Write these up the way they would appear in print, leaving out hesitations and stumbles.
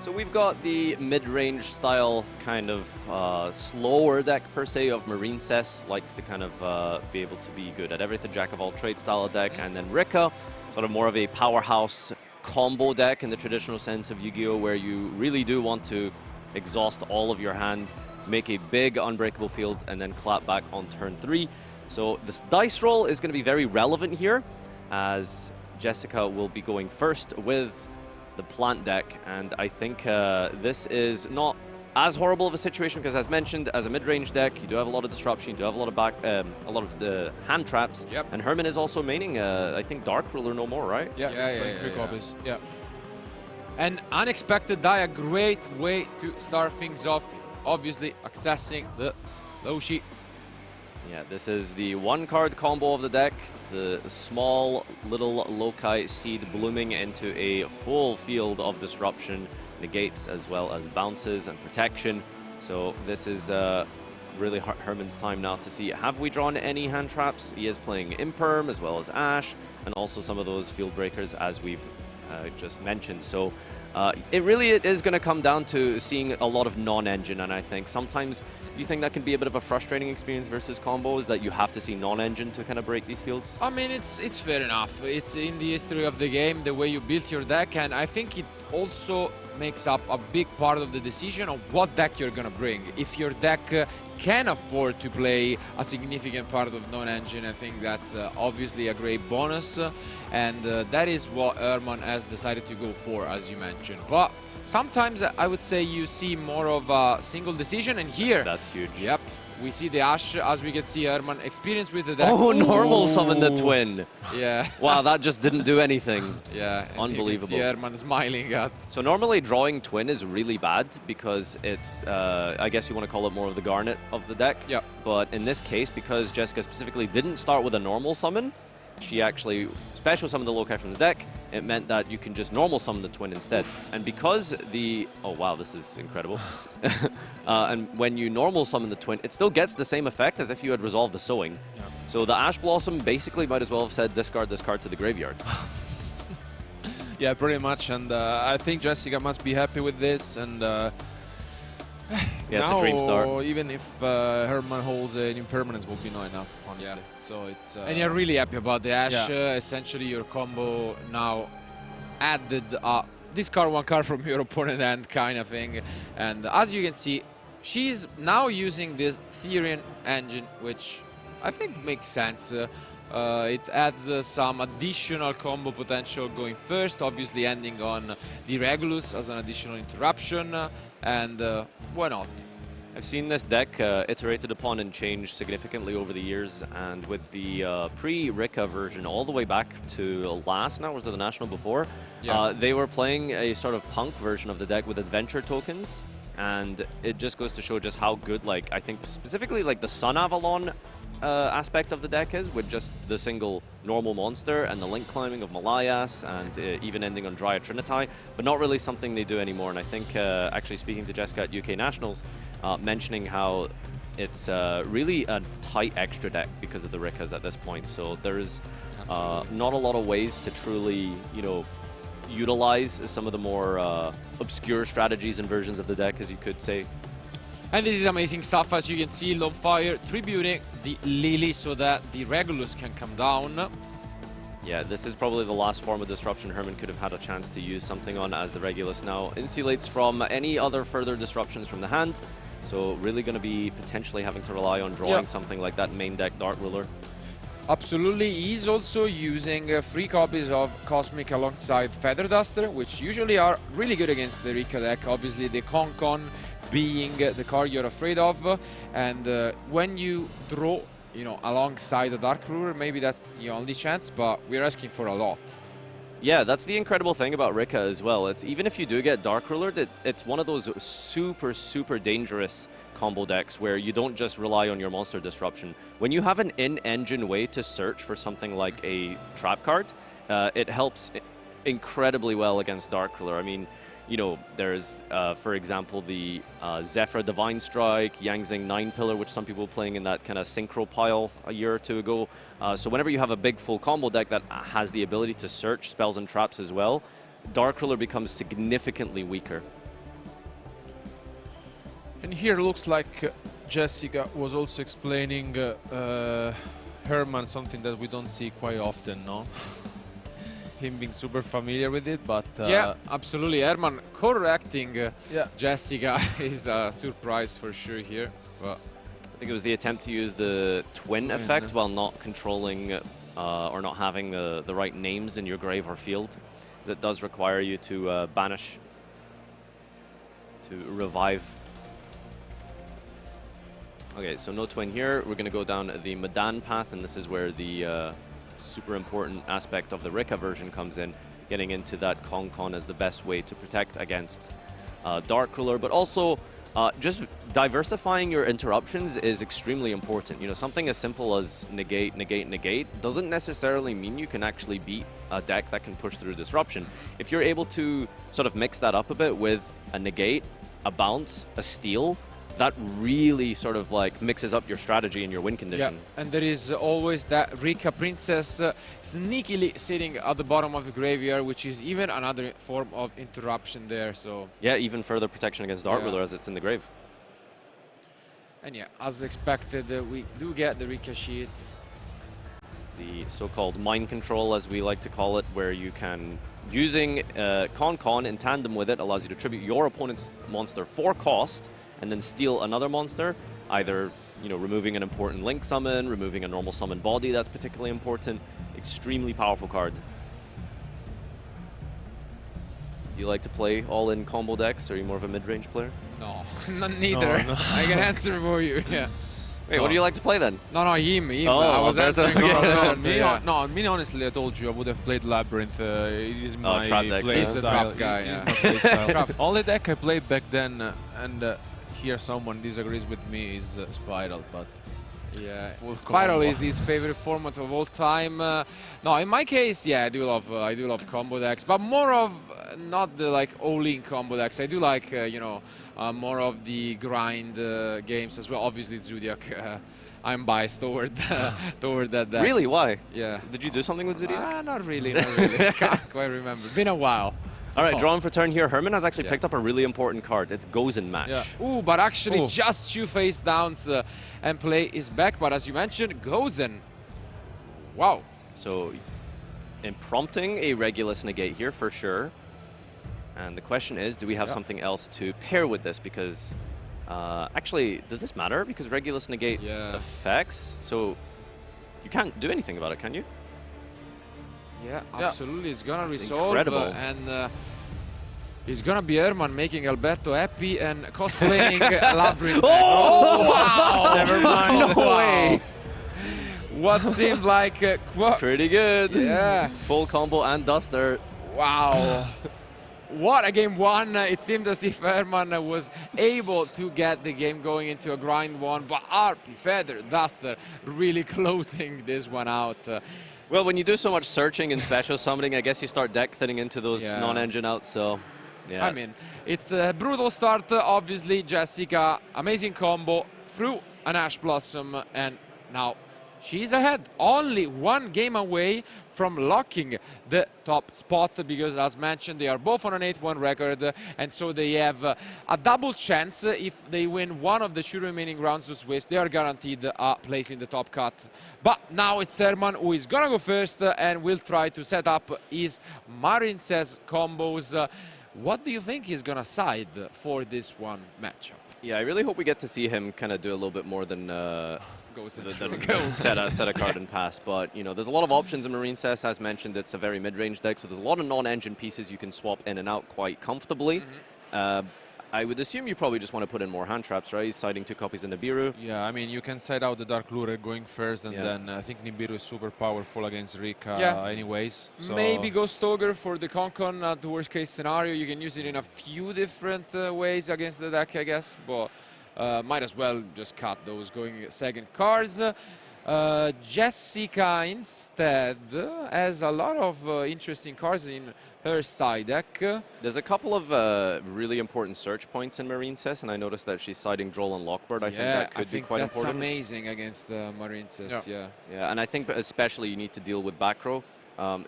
So we've got the mid-range style kind of slower deck per se of Marincess, likes to kind of be able to be good at everything, jack of all trades style of deck, and then Rikka, sort of more of a powerhouse combo deck in the traditional sense of Yu-Gi-Oh, where you really do want to exhaust all of your hand, make a big unbreakable field, and then clap back on turn 3. So this dice roll is going to be very relevant here, as Jessica will be going first with the plant deck, and I think this is not as horrible of a situation because, as mentioned, as a mid-range deck, you do have a lot of disruption, you do have a lot of the hand traps. Yep. And Herman is also maining, I think, Dark Ruler no more, right? Yeah, he's playing 3 copies. Yeah. And unexpected die, a great way to start things off. Obviously, accessing the Loshi. Yeah, this is the 1-card combo of the deck. The small little Loci seed blooming into a full field of disruption, negates as well as bounces and protection. So this is really Herman's time now to see, have we drawn any hand traps? He is playing Imperm as well as Ash, and also some of those field breakers as we've just mentioned. So it really is going to come down to seeing a lot of non-engine, and I think sometimes, do you think that can be a bit of a frustrating experience versus combos, that you have to see non-engine to kind of break these fields? I mean, it's fair enough. It's in the history of the game, the way you built your deck, and I think it also makes up a big part of the decision of what deck you're gonna bring. If your deck can afford to play a significant part of non-engine, I think that's obviously a great bonus, and that is what Herman has decided to go for, as you mentioned. But sometimes I would say you see more of a single decision, and here... That's huge. Yep. We see the Ash, as we can see Herman experience with the deck. Oh, normal summon the twin. Yeah. Wow, that just didn't do anything. Yeah. Unbelievable. You can see Herman smiling at. So normally drawing twin is really bad because it's, I guess you want to call it more of the garnet of the deck. Yeah. But in this case, because Jessica specifically didn't start with a normal summon, she actually special summoned the Loci from the deck. It meant that you can just normal summon the twin instead. And because the... Oh, wow, this is incredible. And when you normal summon the twin, it still gets the same effect as if you had resolved the sowing. Yeah. So the Ash Blossom basically might as well have said discard this card to the graveyard. Yeah, pretty much. And I think Jessica must be happy with this. And yeah, it's a dream start. Even if Herman holds an impermanence, will be not enough, honestly. Yeah. So it's and you're really happy about the Ash. Yeah. Essentially, your combo now added discard 1 card from your opponent hand kind of thing. And as you can see, she's now using this Therian engine, which I think makes sense. It adds some additional combo potential going first, obviously ending on the Regulus as an additional interruption, and why not? I've seen this deck iterated upon and changed significantly over the years, and with the pre-Rikka version all the way back to last, now was it the National before, they were playing a sort of punk version of the deck with adventure tokens, and it just goes to show just how good, like, I think specifically like the Sun Avalon aspect of the deck is, with just the single normal monster and the link climbing of Malayas, and even ending on Dryad Trinitai, but not really something they do anymore. And I think actually speaking to Jessica at UK Nationals, mentioning how it's really a tight extra deck because of the Rikkas at this point. So there's not a lot of ways to truly, you know, utilize some of the more obscure strategies and versions of the deck, as you could say. And this is amazing stuff, as you can see, Longfire tributing the Lily so that the Regulus can come down. Yeah, this is probably the last form of disruption Herman could have had a chance to use something on, as the Regulus now insulates from any other further disruptions from the hand. So really going to be potentially having to rely on drawing something like that main deck Dark Ruler. Absolutely. He's also using 3 copies of Cosmic alongside Feather Duster, which usually are really good against the Rikka deck. Obviously, the Con being the card you're afraid of, and when you draw, you know, alongside the Dark Ruler, maybe that's the only chance, but we're asking for a lot. Yeah, that's the incredible thing about Rikka as well. It's even if you do get Dark Ruler, it's one of those super dangerous combo decks where you don't just rely on your monster disruption. When you have an in-engine way to search for something like a trap card, it helps incredibly well against Dark Ruler. I mean, you know, there's, for example, the Zephyr Divine Strike, Yangzing 9-Pillar, which some people were playing in that kind of synchro pile a year or two ago. So whenever you have a big full combo deck that has the ability to search spells and traps as well, Dark Ruler becomes significantly weaker. And here looks like Jessica was also explaining Herman something that we don't see quite often, no? Him being super familiar with it, but... yeah, absolutely. Herman correcting yeah. Jessica is a surprise for sure here. But I think it was the attempt to use the twin effect while not controlling or not having the right names in your grave or field. Because it does require you to banish, to revive. Okay, so no twin here. We're going to go down the Madan path, and this is where the super important aspect of the Rikka version comes in, getting into that Con as the best way to protect against Dark Ruler, but also just diversifying your interruptions is extremely important. You know, something as simple as negate, negate, negate doesn't necessarily mean you can actually beat a deck that can push through disruption. If you're able to sort of mix that up a bit with a negate, a bounce, a steal, that really sort of like mixes up your strategy and your win condition. Yeah, and there is always that Rikka Princess sneakily sitting at the bottom of the graveyard, which is even another form of interruption there. So yeah, even further protection against Dark Ruler as it's in the grave. And yeah, as expected, we do get the Rikka sheet. The so-called mind control, as we like to call it, where you can, using Con in tandem with it, allows you to tribute your opponent's monster for cost, and then steal another monster, either, you know, removing an important link summon, removing a normal summon body that's particularly important. Extremely powerful card. Do you like to play all-in combo decks, or are you more of a mid-range player? No, neither. No. I can answer for you, yeah. Wait, what do you like to play then? No, him. Oh, I was answering. Me, honestly, I told you I would have played Labyrinth. It is my play style. Trap guy. It is my play style. Only deck I played back then, and here someone disagrees with me, is Spiral, but yeah, Spiral is his favorite format of all time. No, in my case, yeah, I do love combo decks, but more of not the like all-in combo decks. I do like you know, more of the grind games as well. Obviously, Zodiac. I'm biased toward toward that deck. Really? Why? Yeah. Did you do something with Zodiac? Not really. Not really. Can't quite remember. Been a while. All right, drawing for turn here. Herman has actually picked up a really important card. It's Gozen Match. Yeah. Ooh, but actually just 2 face downs and play is back. But as you mentioned, Gozen. Wow. So, in prompting a Regulus negate here for sure. And the question is, do we have something else to pair with this? Because actually, does this matter? Because Regulus negates effects. So, you can't do anything about it, can you? Yeah, absolutely. It's gonna resolve, incredible. And it's gonna be Herman making Alberto happy and cosplaying Labyrinth. Oh, wow! Never mind. No way. What seemed like pretty good. Yeah, full combo and duster. Wow. What a game one. It seemed as if Herman was able to get the game going into a grind one, but RP, Feather, Duster really closing this one out. Well, when you do so much searching and special summoning, I guess you start deck thinning into those non-engine outs, so yeah. I mean, it's a brutal start, obviously. Jessica, amazing combo through an Ash Blossom, and now she's ahead. Only 1 game away from locking the top spot, because as mentioned, they are both on an 8-1 record, and so they have a double chance. If they win one of the 2 remaining rounds to Swiss, they are guaranteed a place in the top cut. But now it's Herman who is gonna go first and will try to set up his Marincess combos. What do you think he's gonna side for this one matchup? Yeah, I really hope we get to see him kind of do a little bit more than set a card and pass. But, you know, there's a lot of options in Marincess. As mentioned, it's a very mid-range deck, so there's a lot of non-engine pieces you can swap in and out quite comfortably. I would assume you probably just want to put in more hand traps, right? He's siding 2 copies in Nibiru. Yeah, I mean, you can side out the Dark Lure going first, and then I think Nibiru is super powerful against Rikka anyways. So maybe go Stoker for the Con at the worst case scenario. You can use it in a few different ways against the deck, I guess, but might as well just cut those going second cards. Jessica instead has a lot of interesting cards in her side deck. There's a couple of really important search points in Marincess, and I noticed that she's siding Droll and Lockbird. I think that could be quite important. That's amazing against Marincess, Yeah, and I think especially you need to deal with back row.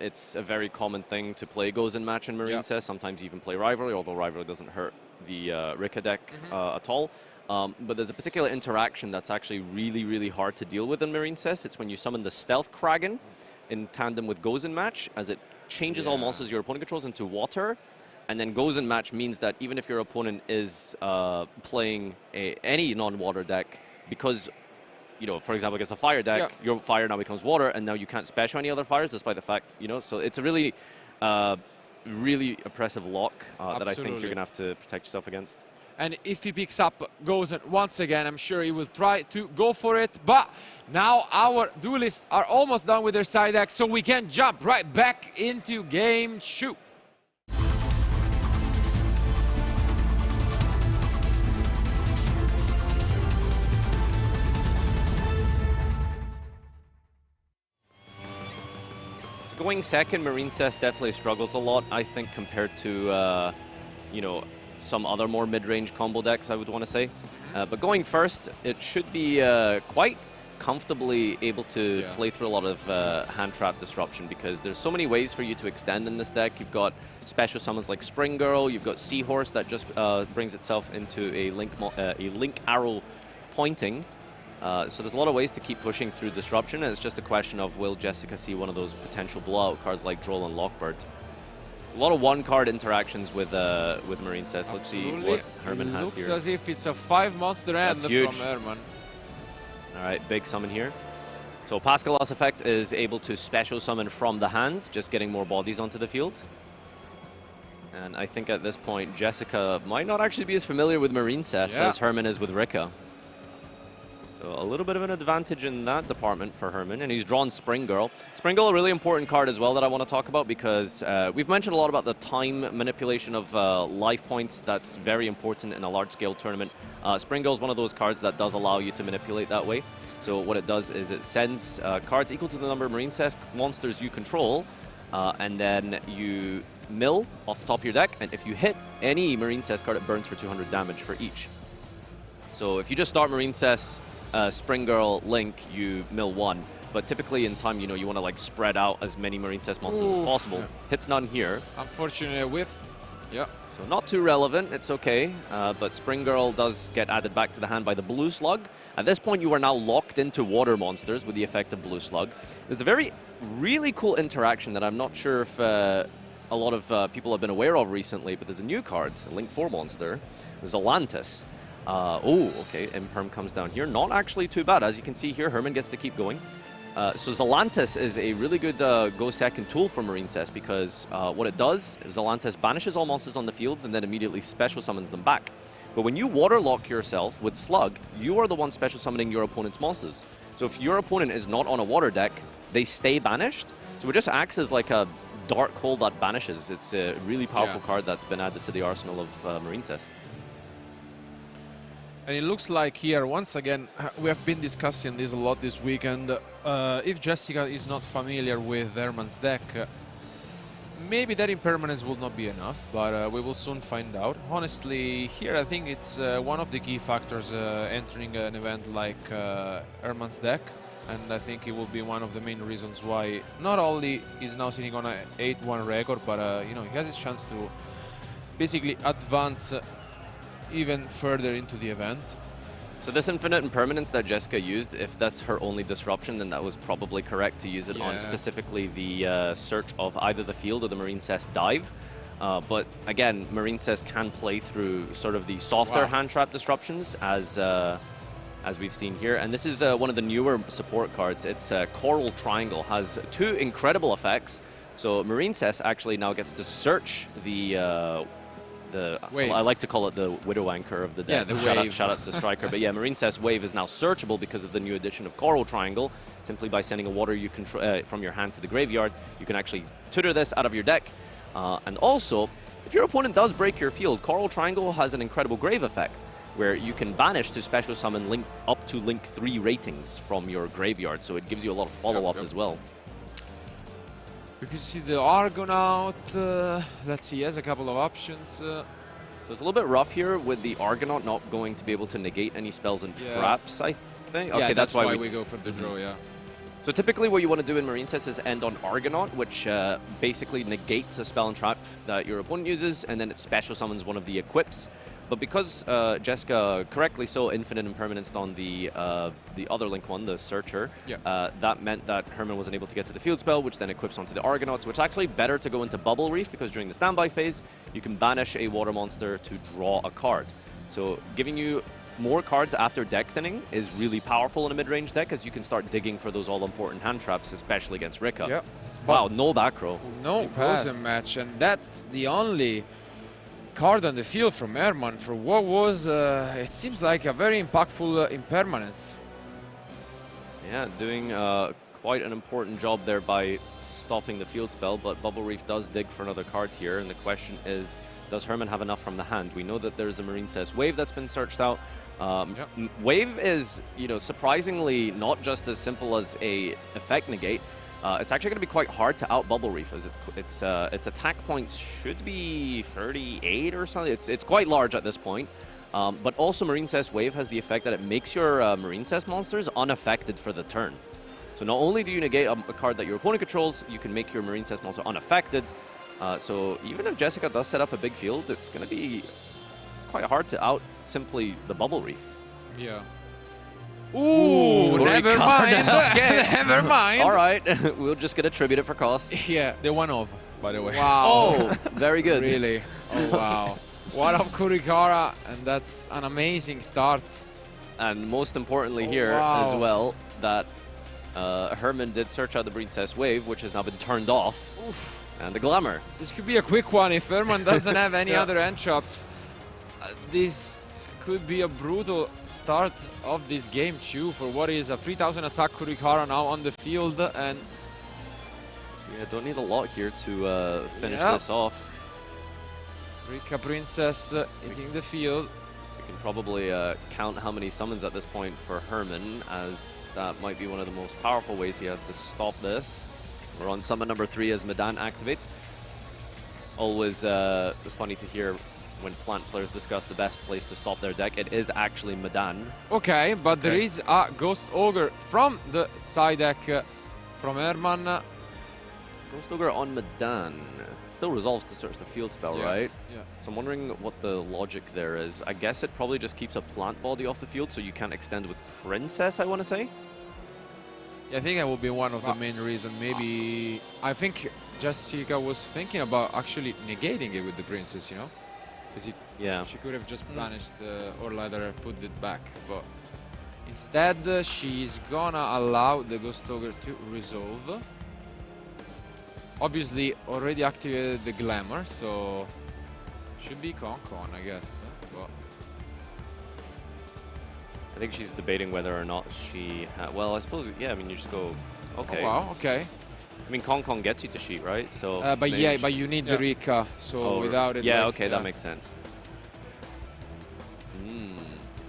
It's a very common thing to play Gozen Match in Marincess. Sometimes you even play Rivalry, although Rivalry doesn't hurt the Rikka deck at all. But there's a particular interaction that's actually really, really hard to deal with in Marincess. It's when you summon the Stealth Kraken in tandem with Gozen Match, as it changes all monsters your opponent controls into water. And then Gozen Match means that even if your opponent is playing any non-water deck, because, you know, for example, against a fire deck, your fire now becomes water, and now you can't special any other fires, despite the fact, you know, so it's a really, really oppressive lock that I think you're going to have to protect yourself against. And if he picks up Gozen once again, I'm sure he will try to go for it. But now our duelists are almost done with their side deck, so we can jump right back into game 2. Going second, Marincess definitely struggles a lot, I think, compared to, you know, some other more mid-range combo decks, I would want to say. But going first, it should be quite comfortably able to play through a lot of hand trap disruption, because there's so many ways for you to extend in this deck. You've got special summons like Spring Girl, you've got Seahorse that just brings itself into a link arrow pointing. So there's a lot of ways to keep pushing through disruption, and it's just a question of, will Jessica see one of those potential blowout cards like Droll and Lockbird? There's a lot of one-card interactions with Marincess. Let's see what Herman has here. Looks as if it's a 5-monster end from Herman. All right, big summon here. So Pascalas effect is able to special summon from the hand, just getting more bodies onto the field. And I think at this point, Jessica might not actually be as familiar with Marincess as Herman is with Rikka. So a little bit of an advantage in that department for Herman, and he's drawn Spring Girl. Spring Girl, a really important card as well that I want to talk about, because we've mentioned a lot about the time manipulation of life points. That's very important in a large-scale tournament. Spring Girl is one of those cards that does allow you to manipulate that way. So what it does is it sends cards equal to the number of Marincess monsters you control, and then you mill off the top of your deck, and if you hit any Marincess card, it burns for 200 damage for each. So if you just start Marincess, Spring Girl, Link, you mill 1. But typically in time, you know, you want to like spread out as many Marincess monsters as possible. Hits none here. Unfortunately, a whiff. Yeah. So not too relevant, it's okay. But Spring Girl does get added back to the hand by the Blue Slug. At this point, you are now locked into water monsters with the effect of Blue Slug. There's a really cool interaction that I'm not sure if a lot of people have been aware of recently, but there's a new card, a Link 4 monster, Zelantis. Okay, Imperm comes down here. Not actually too bad. As you can see here, Herman gets to keep going. So Zelantis is a really good go second tool for Marincess, because what it does is Zelantis banishes all monsters on the fields and then immediately special summons them back. But when you waterlock yourself with Slug, you are the one special summoning your opponent's monsters. So if your opponent is not on a water deck, they stay banished. So it just acts as like a dark hole that banishes. It's a really powerful card that's been added to the arsenal of Marincess. And it looks like here, once again, we have been discussing this a lot this weekend. If Jessica is not familiar with Herman's deck, maybe that impermanence will not be enough, but we will soon find out. Honestly, here I think it's one of the key factors entering an event like Herman's deck, and I think it will be one of the main reasons why not only is now sitting on an 8-1 record, but you know, he has his chance to basically advance even further into the event. So this infinite impermanence that Jessica used, if that's her only disruption, then that was probably correct to use it on specifically the search of either the field or the Marincess dive. But again, Marincess can play through sort of the softer hand trap disruptions as we've seen here. And this is one of the newer support cards. It's Coral Triangle, has 2 incredible effects. So Marincess actually now gets to search the I like to call it the Widow Anchor of the deck. Yeah, the wave. Shout outs to Striker. But yeah, Marincess Wave is now searchable because of the new addition of Coral Triangle. Simply by sending a water you control from your hand to the graveyard, you can actually tutor this out of your deck. And also, if your opponent does break your field, Coral Triangle has an incredible grave effect, where you can banish to special summon Link up to Link 3 ratings from your graveyard. So it gives you a lot of follow-up as well. You can see the Argonaut. Let's see, he has a couple of options. So it's a little bit rough here with the Argonaut not going to be able to negate any spells and traps, I think. Yeah, okay, that's why we go for the draw, So typically what you want to do in Marincess is end on Argonaut, which basically negates a spell and trap that your opponent uses, and then it special summons one of the equips. But because Jessica correctly so infinite impermanenced on the other Link one, the Searcher, that meant that Herman wasn't able to get to the field spell, which then equips onto the Argonauts, which is actually better to go into Bubble Reef, because during the standby phase, you can banish a water monster to draw a card. So giving you more cards after deck thinning is really powerful in a mid-range deck, as you can start digging for those all-important hand traps, especially against Rikka. Yep. Wow, no back row. No Poison match, and that's the only card on the field from Herman for what was, it seems like a very impactful impermanence. Yeah, doing quite an important job there by stopping the field spell, but Bubble Reef does dig for another card here, and the question is, does Herman have enough from the hand? We know that there's a Marincess Wave that's been searched out. Wave is, you know, surprisingly not just as simple as a effect negate. It's actually going to be quite hard to out Bubble Reef, as its attack points should be 38 or something. It's quite large at this point. But also Marincess Wave has the effect that it makes your Marincess monsters unaffected for the turn. So not only do you negate a card that your opponent controls, you can make your Marincess monster unaffected. So even if Jessica does set up a big field, it's going to be quite hard to out simply the Bubble Reef. Yeah. Ooh, never mind. Okay. Never mind. All right, we'll just get attributed for cost. Yeah. The one of, by the way. Wow. Oh, very good. Really? Oh, wow. What up, Kurikara? And that's an amazing start. And most importantly here as well, that Herman did search out the Marincess Wave, which has now been turned off. Oof. And the Glamour. This could be a quick one if Herman doesn't have any other end traps. This could be a brutal start of this game too, for what is a 3000 attack Kurikara now on the field, and yeah, don't need a lot here to finish this off. Rikka Princess hitting the field. We can probably count how many summons at this point for Herman, as that might be one of the most powerful ways he has to stop this. We're on summon number 3 as Medan activates. Always funny to hear when Plant players discuss the best place to stop their deck. It is actually Medan. Okay, but there is a Ghost Ogre from the side deck from Herman. Ghost Ogre on Medan. Still resolves to search the field spell, right? Yeah. So I'm wondering what the logic there is. I guess it probably just keeps a plant body off the field, so you can't extend with Princess, I want to say. Yeah, I think that will be one of the main reasons. Maybe I think Jessica was thinking about actually negating it with the Princess, you know? Because she could have just banished or rather put it back, but instead she's gonna allow the Ghost Ogre to resolve. Obviously already activated the Glamour, so should be Con, I guess. But I think she's debating whether or not she well, I suppose, yeah, I mean, you just go, okay. Oh, wow, okay. I mean, Con gets you to sheet, right? So but yeah, but you need the Rikka, so without it... Yeah, like, okay, that makes sense.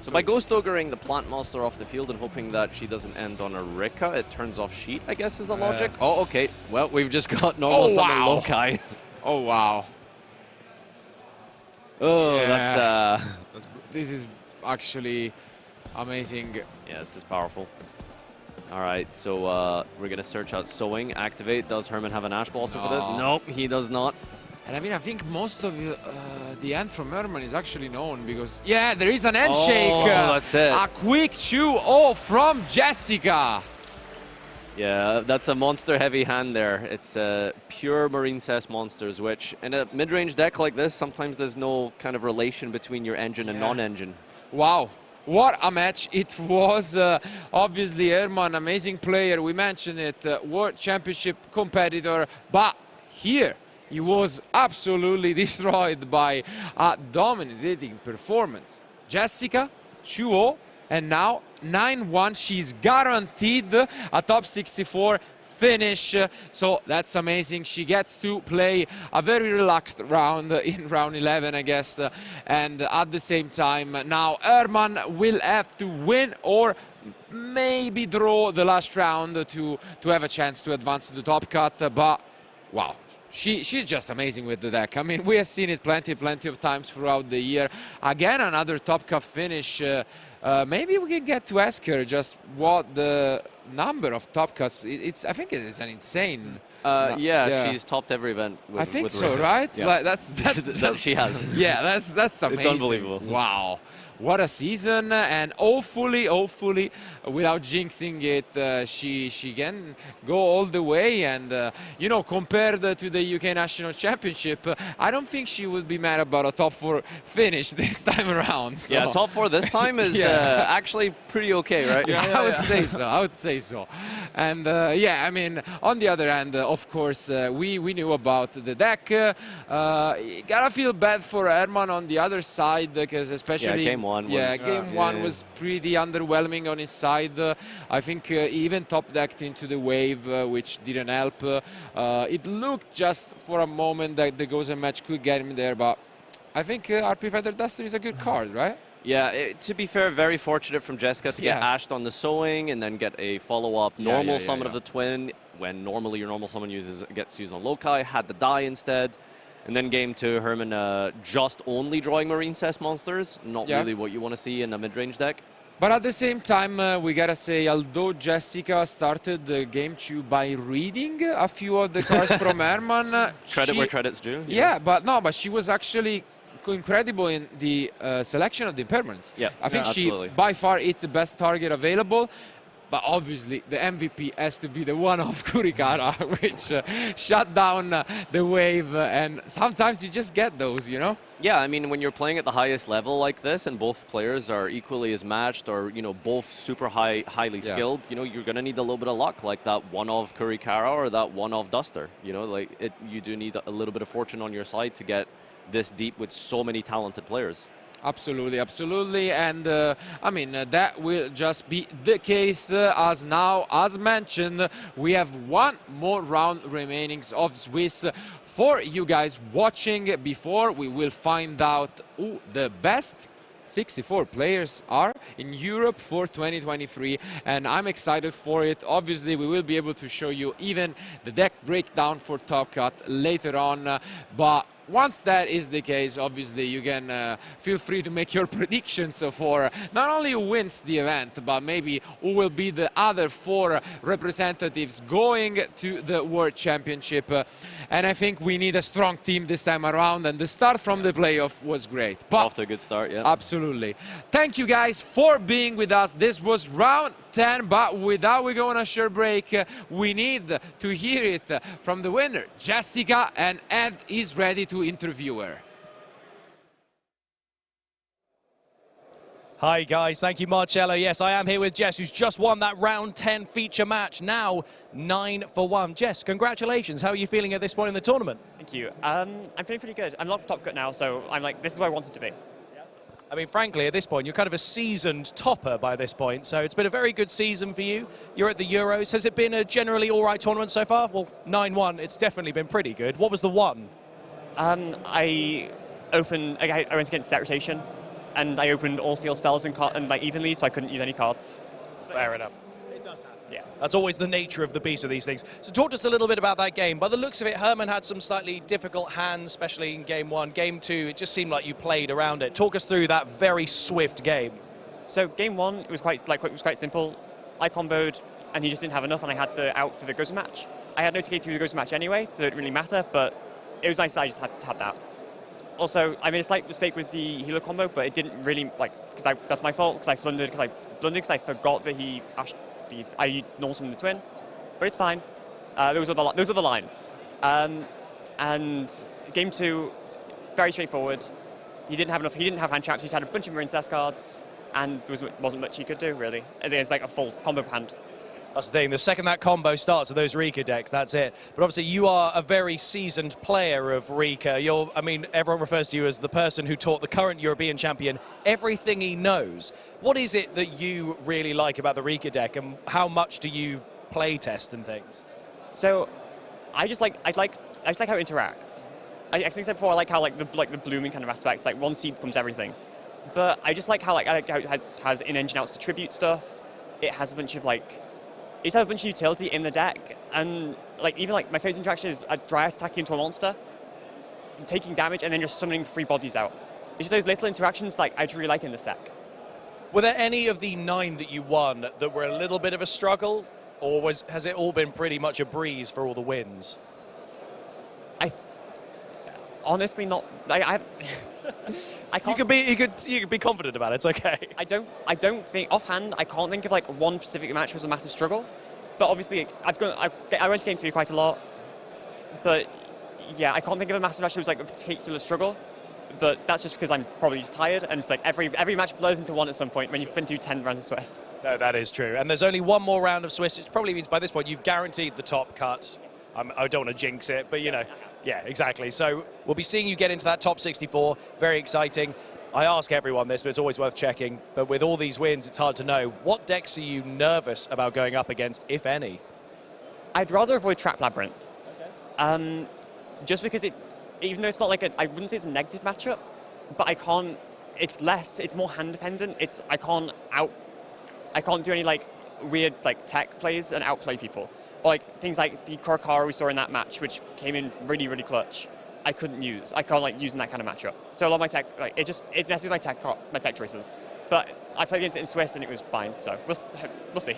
So by Ghost Ogering the plant monster off the field and hoping that she doesn't end on a Rikka, it turns off sheet, I guess is the logic. Oh, okay. Well, we've just got normal summon Loci. Oh, wow. Oh, yeah. This is actually amazing. Yeah, this is powerful. All right, so we're going to search out Sowing, activate. Does Herman have an Ash Blossom for this? Nope, he does not. And I mean, I think most of the end from Herman is actually known because, yeah, there is an handshake. Oh, that's it. A quick 2-0 from Jessica. Yeah, that's a monster-heavy hand there. It's pure Marincess monsters, which in a mid-range deck like this, sometimes there's no kind of relation between your engine and non-engine. Wow. What a match it was. Obviously, Herman, amazing player. We mentioned it, World Championship competitor. But here, he was absolutely destroyed by a dominating performance. Jessica, 2-0, and now 9-1. She's guaranteed a top 64 finish. So that's amazing. She gets to play a very relaxed round in round 11, I guess. And at the same time, now Herman will have to win or maybe draw the last round to have a chance to advance to the top cut. But wow. She's just amazing with the deck. I mean, we have seen it plenty of times throughout the year. Again, another top cup finish. Maybe we can get to ask her just what the number of top cuts. I think it is an insane. Yeah, she's topped every event. I think with so, Rikka. right? Yeah. Like, that's that she has. Yeah, that's amazing. It's unbelievable. Wow. What a season, and hopefully, without jinxing it, she can go all the way. And you know, compared to the UK National Championship, I don't think she would be mad about a top 4 finish this time around. So. Yeah, top 4 this time is actually pretty okay, right? I would say so. I would say so. And yeah, I mean, on the other hand, of course, we knew about the deck. Gotta feel bad for Herman on the other side, because especially game 1 game one was pretty underwhelming on his side. I think he even top decked into the wave, which didn't help. It looked just for a moment that the Gozen match could get him there, but I think RP Feather Duster is a good card, right? Yeah, to be fair, very fortunate from Jessica to get ashed on the sewing and then get a follow-up normal summon of the twin, when normally your normal summon gets used on Loci, had the die instead. And then game 2, Herman just only drawing Marincess monsters, not really what you want to see in a mid-range deck. But at the same time, we gotta say, although Jessica started the game 2 by reading a few of the cards from Herman, Credit where credit's due. Yeah, but she was actually incredible in the selection of the impermanence. Yeah, I think she absolutely. by far hit the best target available. But obviously, the MVP has to be the one of Kurikara, which shut down the wave. And sometimes you just get those, you know? Yeah, I mean, when you're playing at the highest level like this and both players are equally as matched or, you know, both super highly skilled, you know, you're going to need a little bit of luck, like that one of Kurikara or that one of Duster. You know, like, you do need a little bit of fortune on your side to get this deep with so many talented players. Absolutely, absolutely. And I mean, that will just be the case as now, as mentioned, we have one more round remaining of Swiss for you guys watching. Before we will find out who the best 64 players are in Europe for 2023, and I'm excited for it. Obviously, we will be able to show you even the deck breakdown for Top Cut later on, but once that is the case, obviously you can feel free to make your predictions for not only who wins the event, but maybe who will be the other 4 representatives going to the World Championship. And I think we need a strong team this time around, and the start from the playoff was great. But off to a good start, yeah. Absolutely. Thank you guys for being with us. This was round 10, but without we go on a short break, we need to hear it from the winner, Jessica, and Ed is ready to interview her. Hi guys, thank you Marcello. Yes, I am here with Jess, who's just won that round 10 feature match, now 9 for 1. Jess, congratulations. How are you feeling at this point in the tournament? Thank you. I'm feeling pretty good. I'm not for Top Cut now, so I'm like, this is where I wanted to be. I mean, frankly, at this point, you're kind of a seasoned topper by this point, so it's been a very good season for you. You're at the Euros. Has it been a generally all right tournament so far? Well, 9-1, it's definitely been pretty good. What was the one? I went against Set Rotation, and I opened all field spells and like evenly, so I couldn't use any cards. Fair enough. It does happen. Yeah. That's always the nature of the beast of these things. So talk to us a little bit about that game. By the looks of it, Herman had some slightly difficult hands, especially in game 1. Game 2, it just seemed like you played around it. Talk us through that very swift game. So game 1, it was quite simple. I comboed, and he just didn't have enough, and I had the out for the Gozen match. I had no to get through the Gozen match anyway, so it didn't really matter, but it was nice that I just had that. Also, I made a slight mistake with the healer combo, but it didn't really, that's my fault, because I blundered, because I forgot that I normal summoned the twin, but it's fine. Those are the lines. And game 2, very straightforward. He didn't have hand traps, he just had a bunch of Marincess cards, and there wasn't much he could do, really. It's like a full combo hand. That's the thing, the second that combo starts with those Rikka decks, that's it. But obviously you are a very seasoned player of Rikka. I mean, everyone refers to you as the person who taught the current European champion everything he knows. What is it that you really like about the Rikka deck, and how much do you play test and things? So, I just like how it interacts. I think I said before, I like how the blooming kind of aspects, like one seed becomes everything. But I just like how it has in-engine outs to tribute stuff. It has a bunch of you just have a bunch of utility in the deck, and like even like my favorite interaction is a Dryas attacking into a monster, taking damage, and then just summoning 3 bodies out. It's just those little interactions like I just really like in this deck. Were there any of the 9 that you won that were a little bit of a struggle, or has it all been pretty much a breeze for all the wins? Honestly, not. I can't. You could be confident about it. It's okay. I don't think offhand. I can't think of like one specific match was a massive struggle. But obviously, I went to game 3 quite a lot. But yeah, I can't think of a massive match that was like a particular struggle. But that's just because I'm probably just tired, and it's like every match blurs into one at some point when you've been through 10 rounds of Swiss. No, that is true. And there's only one more round of Swiss, which probably means by this point you've guaranteed the top cut. I don't want to jinx it, but you know, yeah, exactly. So we'll be seeing you get into that top 64. Very exciting. I ask everyone this, but it's always worth checking. But with all these wins, it's hard to know. What decks are you nervous about going up against, if any? I'd rather avoid Trap Labyrinth. Okay. Just because even though it's not like I wouldn't say it's a negative matchup, but it's more hand dependent. I can't do any like weird like tech plays and outplay people. Or like things like the Korokara we saw in that match, which came in really, really clutch. I couldn't use. I can't like use in that kind of matchup. So a lot of my tech, like it messes with my tech choices. But I played against it in Swiss and it was fine. So we'll see.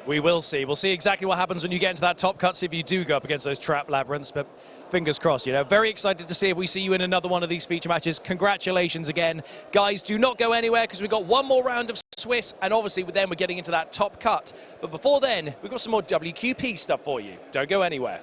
We will see. We'll see exactly what happens when you get into that top cut, see if you do go up against those Trap Labyrinths, but fingers crossed, you know. Very excited to see if we see you in another one of these feature matches. Congratulations again. Guys, do not go anywhere because we've got one more round of Swiss, and obviously then we're getting into that top cut. But before then, we've got some more WQP stuff for you. Don't go anywhere.